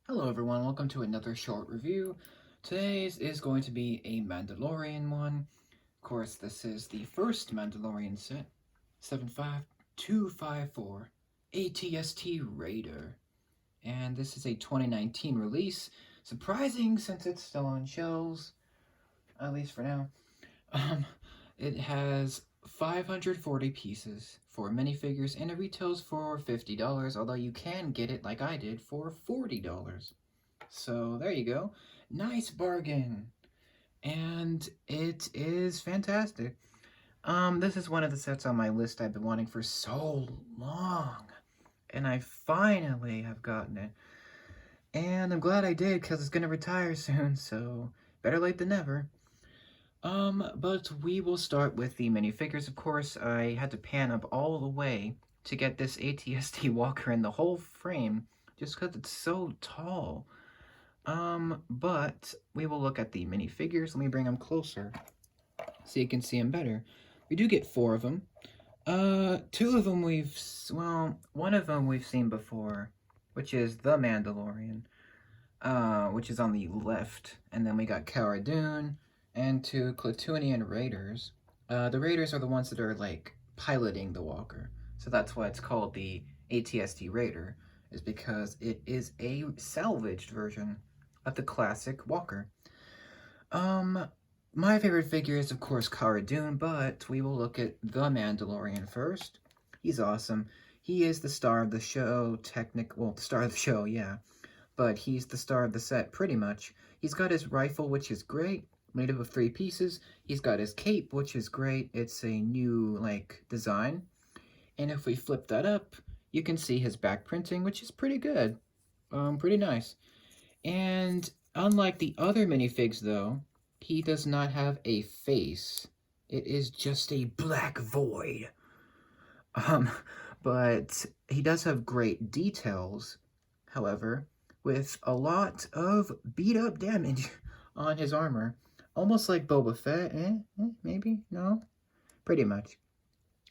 Hello everyone, welcome to another short review. Today's is going to be a Mandalorian one. Of course, this is the first Mandalorian set, 75254 ATST Raider. And this is a 2019 release. Surprising since it's still on shelves, at least for now. Um, it has 540 pieces for minifigures and it retails for $50, although you can get it like I did for $40. So there you go. Nice bargain. And it is fantastic. This is one of the sets on my list I've been wanting for so long. And I finally have gotten it. And I'm glad I did because it's gonna retire soon, so better late than never. But we will start with the minifigures, of course. I had to pan up all the way to get this ATST walker in the whole frame just because it's so tall. But we will look at the minifigures. Let me bring them closer so you can see them better. We do get 4 of them. Two of them one of them we've seen before, which is the Mandalorian, which is on the left. And then we got Cara Dune and 2 Klatooinian Raiders. The Raiders are the ones that are, like, piloting the walker. So that's why it's called the ATST Raider, is because it is a salvaged version of the classic walker. My favorite figure is, of course, Cara Dune, but we will look at the Mandalorian first. He's awesome. He is the star of the show, the star of the show, yeah. But he's the star of the set, pretty much. He's got his rifle, which is great, made up of 3 pieces. He's got his cape, which is great. It's a new, design. And if we flip that up, you can see his back printing, which is pretty good. Pretty nice. And unlike the other minifigs, though, he does not have a face. It is just a black void. But he does have great details, however, with a lot of beat-up damage on his armor. Almost like Boba Fett, maybe? No? Pretty much.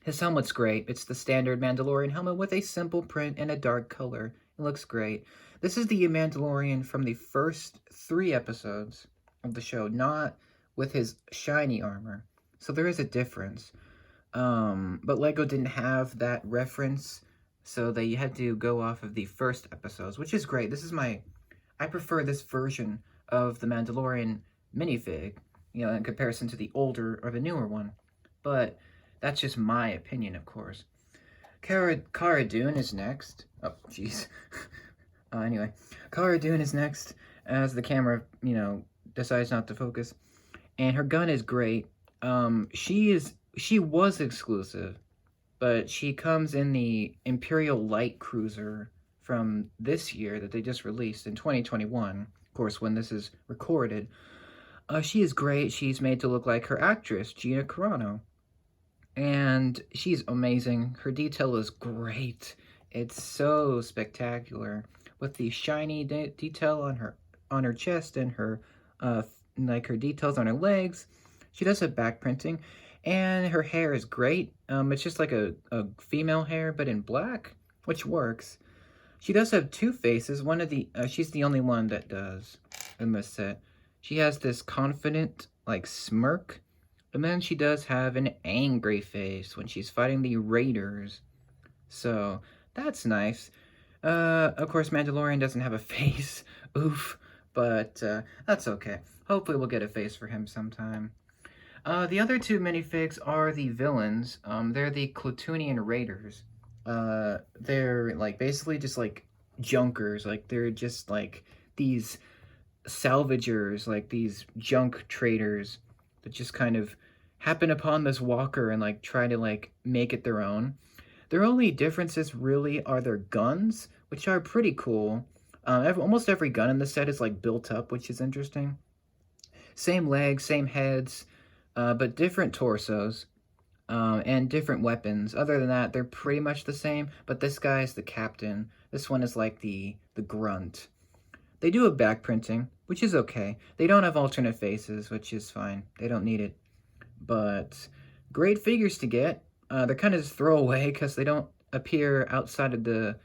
His helmet's great. It's the standard Mandalorian helmet with a simple print and a dark color. It looks great. This is the Mandalorian from the first 3 episodes of the show, not with his shiny armor. So there is a difference. But LEGO didn't have that reference, so they had to go off of the first episodes, which is great. I prefer this version of the Mandalorian minifig, in comparison to the older or the newer one. But that's just my opinion, of course. Cara Dune is next. Oh, jeez. Anyway, Cara Dune is next as the camera, decides not to focus. And her gun is great. She was exclusive, but she comes in the Imperial Light Cruiser from this year that they just released in 2021. Of course, when this is recorded. She is great. She's made to look like her actress, Gina Carano. And she's amazing. Her detail is great. It's so spectacular with the shiny detail on her chest and her her details on her legs. She does have back printing, and her hair is great. It's just like a female hair, but in black, which works. She does have 2 faces. She's the only one that does in this set. She has this confident, smirk. And then she does have an angry face when she's fighting the Raiders. So, that's nice. Of course, Mandalorian doesn't have a face. Oof. But, that's okay. Hopefully we'll get a face for him sometime. The other 2 minifigs are the villains. They're the Klatooinian Raiders. They're, basically just, junkers. They're just, these salvagers, these junk traders that just kind of happen upon this walker and try to make it their own. Their only differences really are their guns, which are pretty cool. Almost every gun in the set is built up, which is interesting. Same legs, same heads, but different torsos and different weapons. Other than that, they're pretty much the same. But this guy is the captain. This one is the grunt. They do have back printing, which is okay. They don't have alternate faces, which is fine. They don't need it. But great figures to get. They're kind of just throwaway because they don't appear outside of the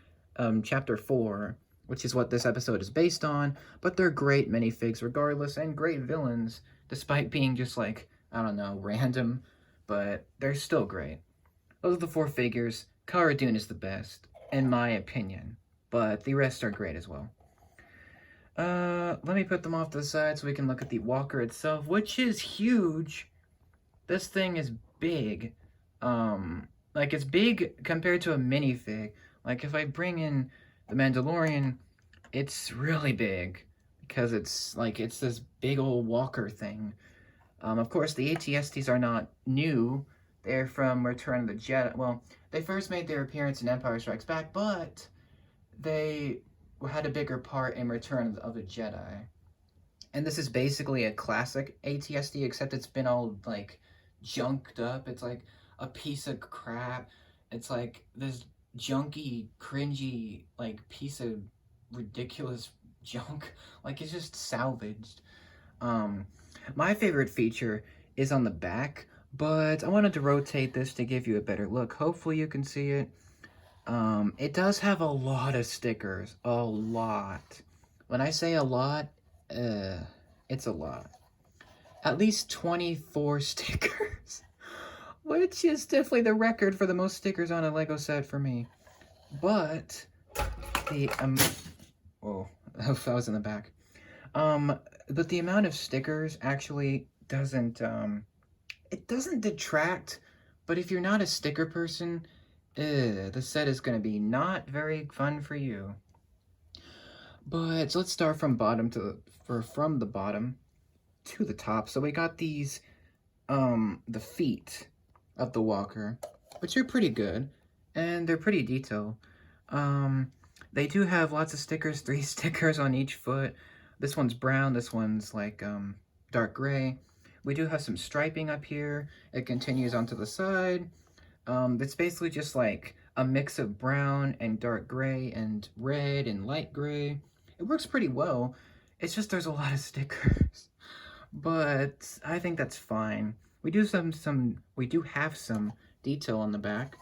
Chapter 4. which is what this episode is based on, but they're great minifigs regardless, and great villains, despite being just like, I don't know, random, but they're still great. Those are the 4 figures. Cara Dune is the best, in my opinion, but the rest are great as well. Let me put them off to the side so we can look at the walker itself, which is huge. This thing is big. Like, it's big compared to a minifig. Like, if I bring in the Mandalorian, it's really big because it's this big old walker thing. Of course, the ATSTs are not new. They're from Return of the Jedi. Well, they first made their appearance in Empire Strikes Back, but they had a bigger part in Return of the Jedi. And this is basically a classic ATSD, except it's been all, like, junked up. It's like a piece of crap. It's like this junky, cringy, like, piece of ridiculous junk. Like, it's just salvaged. My favorite feature is on the back, but I wanted to rotate this to give you a better look. Hopefully you can see it. It does have a lot of stickers. A lot. When I say a lot, it's a lot. At least 24 stickers. Which is definitely the record for the most stickers on a Lego set for me. But the whoa, that was in the back. But the amount of stickers actually doesn't it doesn't detract, but if you're not a sticker person, the set is going to be not very fun for you. But so let's start from from the bottom to the top. So we got these the feet of the walker, which are pretty good, and they're pretty detailed. They do have lots of stickers, 3 stickers on each foot. This one's brown, this one's like dark gray. We do have some striping up here. It continues onto the side. It's basically just like a mix of brown and dark gray and red and light gray. It works pretty well. It's just there's a lot of stickers. But I think that's fine. We do have some detail on the back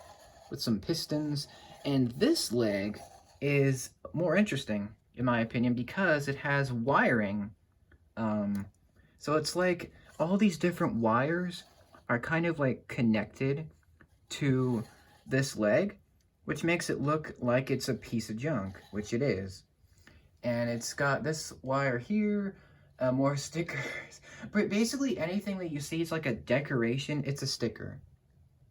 with some pistons, and this leg is more interesting in my opinion because it has wiring. So it's like all these different wires are kind of like connected to this leg, which makes it look like it's a piece of junk, which it is. And it's got this wire here, more stickers. But basically anything that you see is like a decoration, it's a sticker,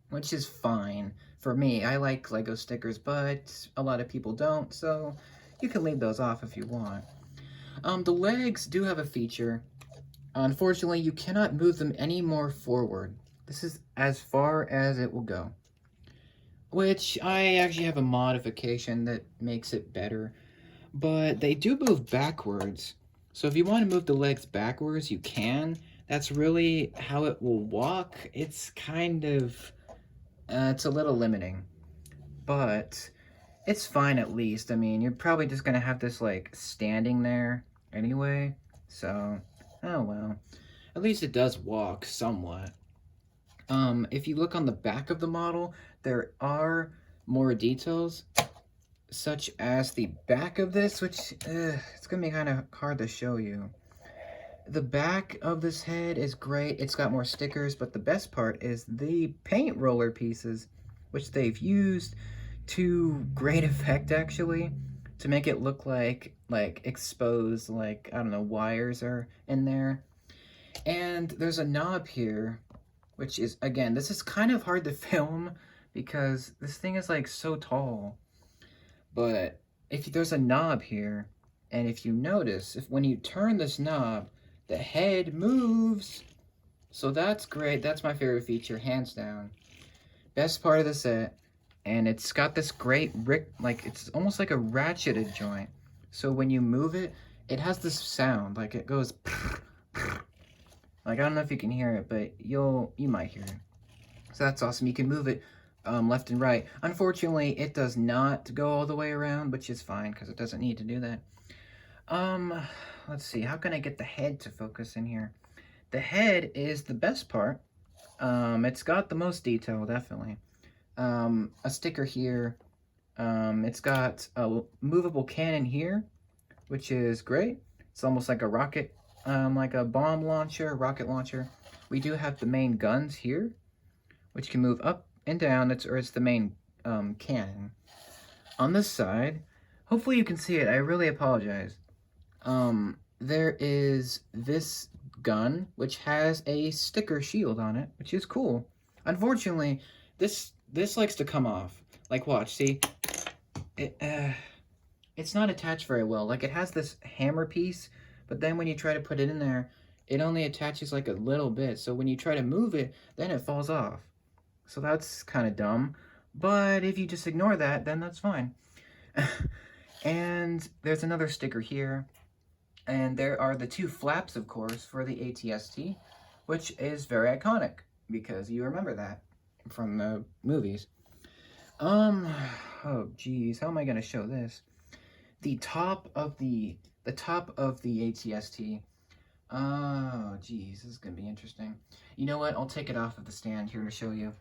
which is fine for me. I like Lego stickers, but a lot of people don't, so you can leave those off if you want. The legs do have a feature. Unfortunately, you cannot move them any more forward. This is as far as it will go. Which, I actually have a modification that makes it better. But they do move backwards. So if you want to move the legs backwards, you can. That's really how it will walk. It's kind of... it's a little limiting. But it's fine at least. I mean, you're probably just going to have this, like, standing there anyway. So... oh well, at least it does walk somewhat. If you look on the back of the model, there are more details, such as the back of this, which it's gonna be kind of hard to show you. The back of this head is great. It's got more stickers, but the best part is the paint roller pieces, which they've used to great effect actually, to make it look like exposed, like, I don't know, wires are in there. And there's a knob here, which is, again, this is kind of hard to film because this thing is like so tall. But if there's a knob here, and if you notice, when you turn this knob, the head moves. So that's great. That's my favorite feature, hands down. Best part of the set. And it's got this great, like, it's almost like a ratcheted joint. So when you move it, it has this sound, like it goes, like, I don't know if you can hear it, but you might hear it. So that's awesome. You can move it left and right. Unfortunately, it does not go all the way around, which is fine because it doesn't need to do that. Let's see, how can I get the head to focus in here? The head is the best part. It's got the most detail, definitely. A sticker here, It's got a movable cannon here, which is great. It's almost like a rocket, like a bomb launcher, rocket launcher. We do have the main guns here, which can move up and down. It's the main cannon. On this side, hopefully you can see it. I really apologize. There is this gun, which has a sticker shield on it, which is cool. Unfortunately, this likes to come off. Like, watch, see? It's not attached very well. Like, it has this hammer piece, but then when you try to put it in there, it only attaches like a little bit. So when you try to move it, then it falls off. So that's kind of dumb. But if you just ignore that, then that's fine. And there's another sticker here. And there are the two flaps, of course, for the ATST, which is very iconic because you remember that from the movies. Oh geez, how am I gonna show this? The top of the ATST. Oh geez, this is gonna be interesting. You know what? I'll take it off of the stand here to show you.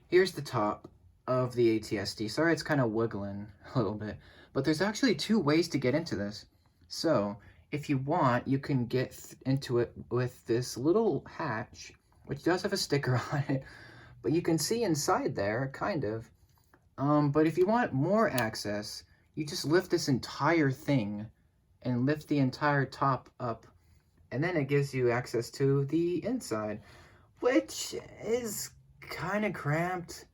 Here's the top of the ATST. Sorry, it's kind of wiggling a little bit, but there's actually two ways to get into this. So if you want, you can get into it with this little hatch, which does have a sticker on it, but you can see inside there, kind of. But if you want more access, you just lift this entire thing and lift the entire top up, and then it gives you access to the inside, which is kind of cramped.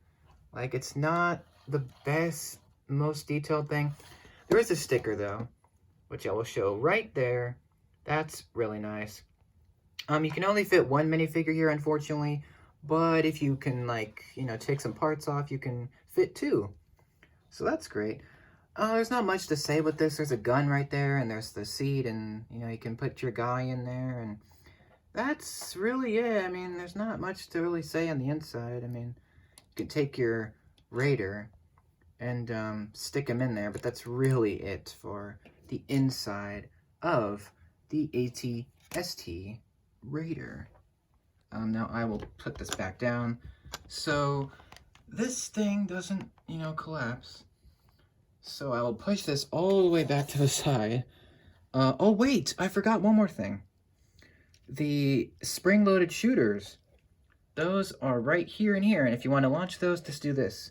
Like, it's not the best, most detailed thing. There is a sticker, though, which I will show right there. That's really nice. You can only fit one minifigure here, unfortunately, but if you can, like, you know, take some parts off, you can fit two. So that's great. There's not much to say with this. There's a gun right there, and there's the seat, and, you know, you can put your guy in there, and that's really it. I mean, there's not much to really say on the inside. I mean, you can take your Raider and stick him in there, but that's really it for the inside of the ATST Raider. Now I will put this back down so this thing doesn't, you know, collapse. So I will push this all the way back to the side. Oh wait, I forgot one more thing. The spring-loaded shooters, those are right here and here, and if you want to launch those, just do this.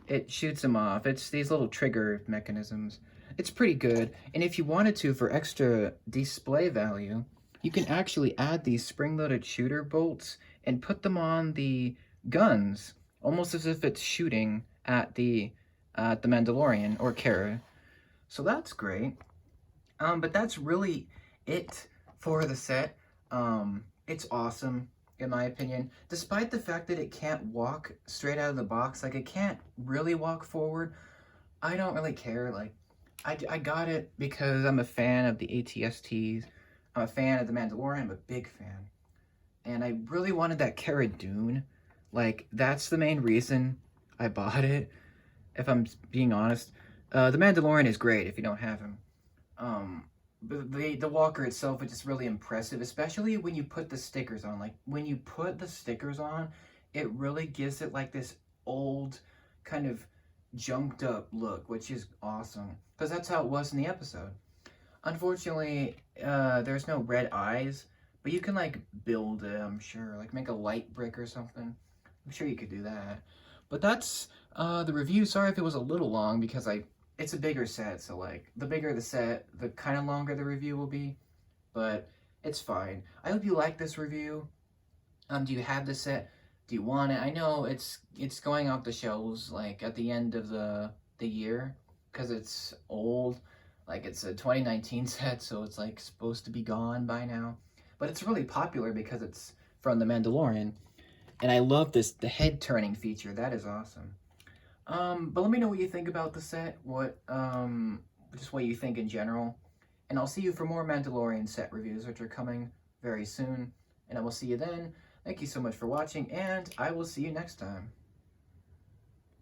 It shoots them off. It's these little trigger mechanisms. It's pretty good, and if you wanted to, for extra display value, you can actually add these spring-loaded shooter bolts and put them on the guns, almost as if it's shooting at the Mandalorian or Kara. So that's great. But that's really it for the set. It's awesome, in my opinion. Despite the fact that it can't walk straight out of the box, like, it can't really walk forward, I don't really care. Like, I got it because I'm a fan of the ATSTs. I'm a fan of the Mandalorian. I'm a big fan. And I really wanted that Cara Dune. Like, that's the main reason I bought it, if I'm being honest. The Mandalorian is great if you don't have him. The walker itself is just really impressive, especially when you put the stickers on. Like, when you put the stickers on, it really gives it like this old kind of junked up look, which is awesome, because that's how it was in the episode. Unfortunately, there's no red eyes, but you can, like, build it, I'm sure, like make a light brick or something. I'm sure you could do that. But that's the review. Sorry if it was a little long, because it's a bigger set, so, like, the bigger the set, the kind of longer the review will be, but it's fine. I hope you like this review. Do you have this set? Do you want it? I know it's going off the shelves, like, at the end of the year, because it's old. Like, it's a 2019 set, so it's, like, supposed to be gone by now. But it's really popular because it's from The Mandalorian. And I love the head turning feature. That is awesome. But let me know what you think about the set, just what you think in general. And I'll see you for more Mandalorian set reviews, which are coming very soon. And I will see you then. Thank you so much for watching, and I will see you next time.